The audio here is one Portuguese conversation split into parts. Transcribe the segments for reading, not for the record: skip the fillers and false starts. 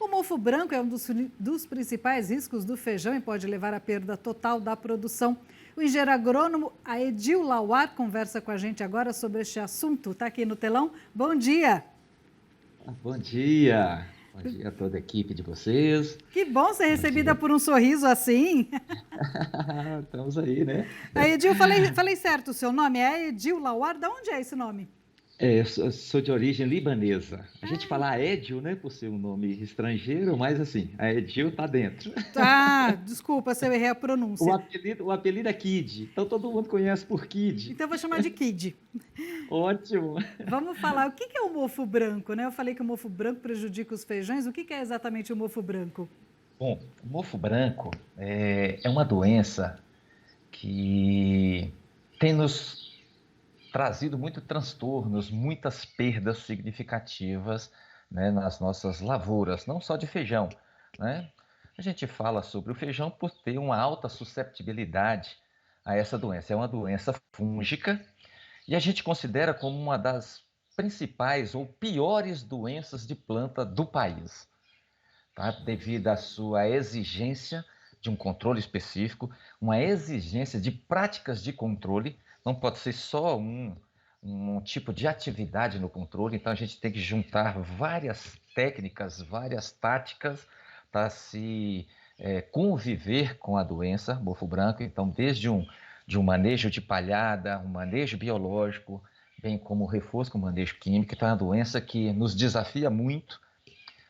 O mofo branco é um dos principais riscos do feijão e pode levar à perda total da produção. O engenheiro agrônomo Aedil Lauar conversa com a gente agora sobre este assunto. Está aqui no telão. Bom dia! Bom dia! Bom dia a toda a equipe de vocês. Que bom ser Bom recebida dia. por um sorriso assim. Estamos aí, né? Aedil, falei certo o seu nome? É Aedil Lauar? De onde é esse nome? Eu sou de origem libanesa. A gente fala Aedil, né, por ser um nome estrangeiro, mas assim, Aedil tá dentro. Ah, desculpa se eu errei a O pronúncia. apelido, o apelido é Kid, então todo mundo conhece por Kid. Então eu vou chamar de Kid. Ótimo! Vamos falar, o que é o mofo branco, né? Eu falei que o mofo branco prejudica os feijões. O que é exatamente o mofo branco? Bom, o mofo branco é uma doença que tem nos trazido muito transtornos, muitas perdas significativas, né, nas nossas lavouras, não só de feijão, né? A gente fala sobre o feijão por ter uma alta susceptibilidade a essa doença. É uma doença fúngica e a gente considera como uma das principais ou piores doenças de planta do país, tá? Devido à sua exigência de um controle específico, uma exigência de práticas de controle, não pode ser só um tipo de atividade no controle, então a gente tem que juntar várias técnicas, várias táticas para se conviver com a doença mofo branco, então de um manejo de palhada, um manejo biológico, bem como o reforço com o manejo químico, então é uma doença que nos desafia muito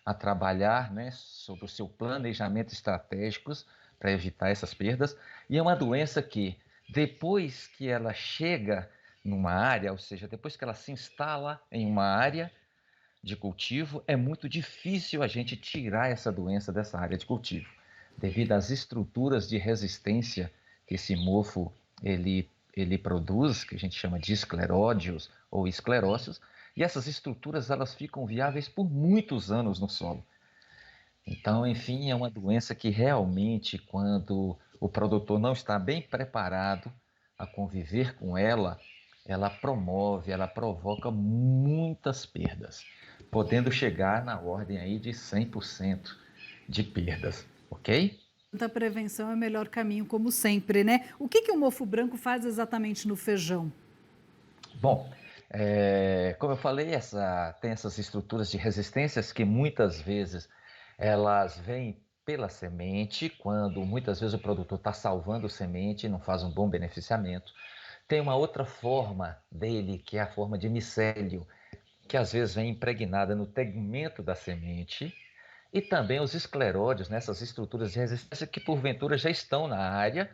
a trabalhar, né, sobre o seu planejamento estratégico para evitar essas perdas. E é uma doença que, depois que ela chega numa área, ou seja, depois que ela se instala em uma área de cultivo, é muito difícil a gente tirar essa doença dessa área de cultivo, devido às estruturas de resistência que esse mofo ele produz, que a gente chama de escleródios ou esclerócios, e essas estruturas elas ficam viáveis por muitos anos no solo. Então, enfim, é uma doença que realmente, quando o produtor não está bem preparado a conviver com ela, ela promove, ela provoca muitas perdas, podendo chegar na ordem aí de 100% de perdas, ok? A prevenção é o melhor caminho, como sempre, né? O que o mofo branco faz exatamente no feijão? Bom, como eu falei, tem essas estruturas de resistências que muitas vezes elas vêm pela semente, quando muitas vezes o produtor está salvando semente e não faz um bom beneficiamento. Tem uma outra forma dele, que é a forma de micélio, que às vezes vem impregnada no tegmento da semente, e também os escleródios, nessas estruturas de resistência que porventura já estão na área,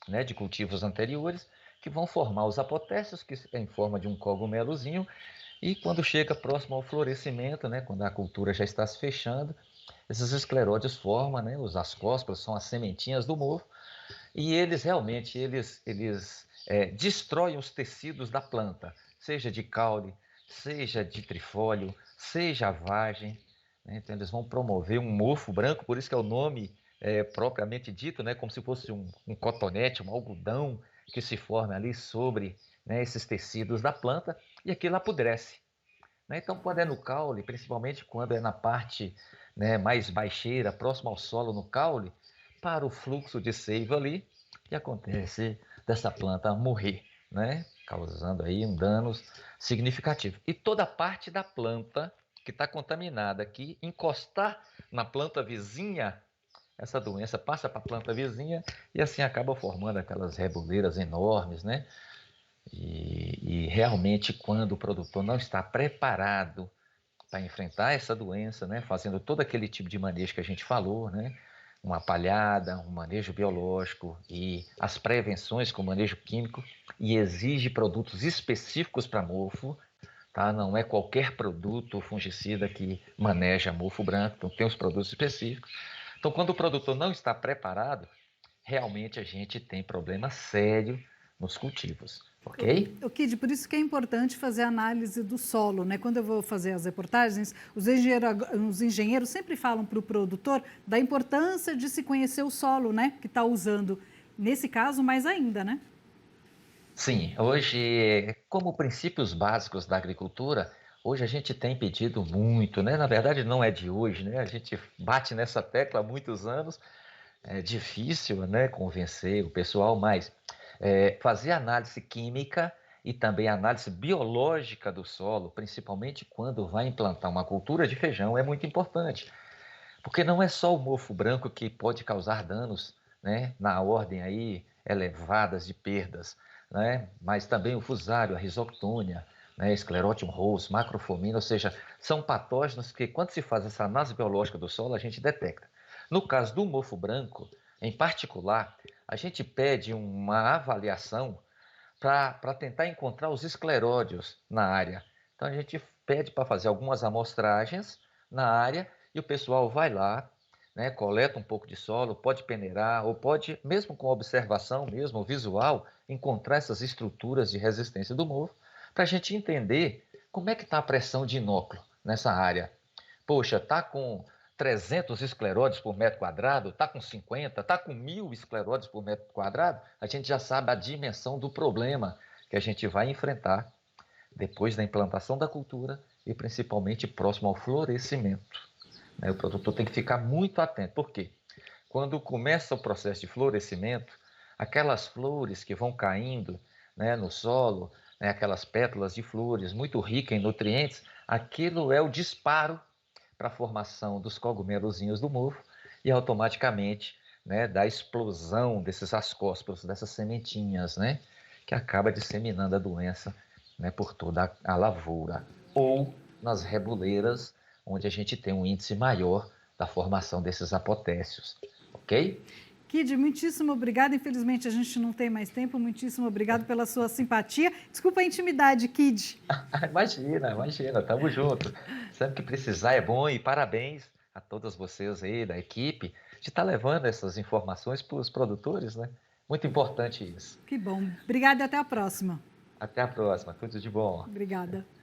né, de cultivos anteriores, que vão formar os apotécios, que é em forma de um cogumelozinho, e quando chega próximo ao florescimento, né, quando a cultura já está se fechando, esses escleródios formam, né, os ascósporos, são as sementinhas do mofo, e eles realmente destroem os tecidos da planta, seja de caule, seja de trifólio, seja a vagem, né? Então eles vão promover um mofo branco, por isso que é o nome propriamente dito, né, como se fosse um cotonete, um algodão que se forma ali sobre, né, esses tecidos da planta, e aquilo apodrece, né? Então, quando é no caule, principalmente quando é na parte, né, mais baixeira, próximo ao solo no caule, para o fluxo de seiva ali, que acontece dessa planta morrer, né, causando aí um dano significativo. E toda a parte da planta que está contaminada, que encostar na planta vizinha, essa doença passa para a planta vizinha e assim acaba formando aquelas reboleiras enormes, né? E realmente, quando o produtor não está preparado para enfrentar essa doença, né, fazendo todo aquele tipo de manejo que a gente falou, né, uma palhada, um manejo biológico e as prevenções com manejo químico, e exige produtos específicos para mofo, tá? Não é qualquer produto fungicida que maneja mofo branco, então tem os produtos específicos. Então, quando o produtor não está preparado, realmente a gente tem problema sério nos cultivos, ok? O Kid, por isso que é importante fazer análise do solo, né? Quando eu vou fazer as reportagens, os engenheiros sempre falam para o produtor da importância de se conhecer o solo, né? Que está usando. Nesse caso, mais ainda, né? Sim, hoje, como princípios básicos da agricultura, Hoje a gente tem pedido muito, né? Na verdade, não é de hoje, né? A gente bate nessa tecla há muitos anos. É difícil, né, convencer o pessoal, mas fazer análise química e também análise biológica do solo, principalmente quando vai implantar uma cultura de feijão, é muito importante. Porque não é só o mofo branco que pode causar danos, né, na ordem aí elevadas de perdas, né, mas também o fusário, a risoctônia, né, Sclerotium rhoeus, macrofomina, ou seja, são patógenos que quando se faz essa análise biológica do solo, a gente detecta. No caso do mofo branco, em particular, a gente pede uma avaliação para tentar encontrar os escleródios na área. Então a gente pede para fazer algumas amostragens na área e o pessoal vai lá, né, coleta um pouco de solo, pode peneirar ou pode, mesmo com observação mesmo visual, encontrar essas estruturas de resistência do mofo para a gente entender como é que está a pressão de inóculo nessa área. Poxa, está com 300 escleróides por metro quadrado, está com 50, está com 1.000 escleróides por metro quadrado, a gente já sabe a dimensão do problema que a gente vai enfrentar depois da implantação da cultura e principalmente próximo ao florescimento. O produtor tem que ficar muito atento, por quê? Quando começa o processo de florescimento, aquelas flores que vão caindo, né, no solo, né, aquelas pétalas de flores muito ricas em nutrientes, aquilo é o disparo para a formação dos cogumelozinhos do mofo e automaticamente, né, da explosão desses ascósporos, dessas sementinhas, né, que acaba disseminando a doença, né, por toda a lavoura. Ou nas reboleiras, onde a gente tem um índice maior da formação desses apotécios, ok? Kid, muitíssimo obrigada. Infelizmente, a gente não tem mais tempo. Muitíssimo obrigado pela sua simpatia. Desculpa a intimidade, Kid. Imagina, imagina, tamo junto. Sempre que precisar é bom e parabéns a todos vocês aí da equipe de estar levando essas informações para os produtores, né? Muito importante isso. Que bom. Obrigada e até a próxima. Até a próxima, tudo de bom. Obrigada.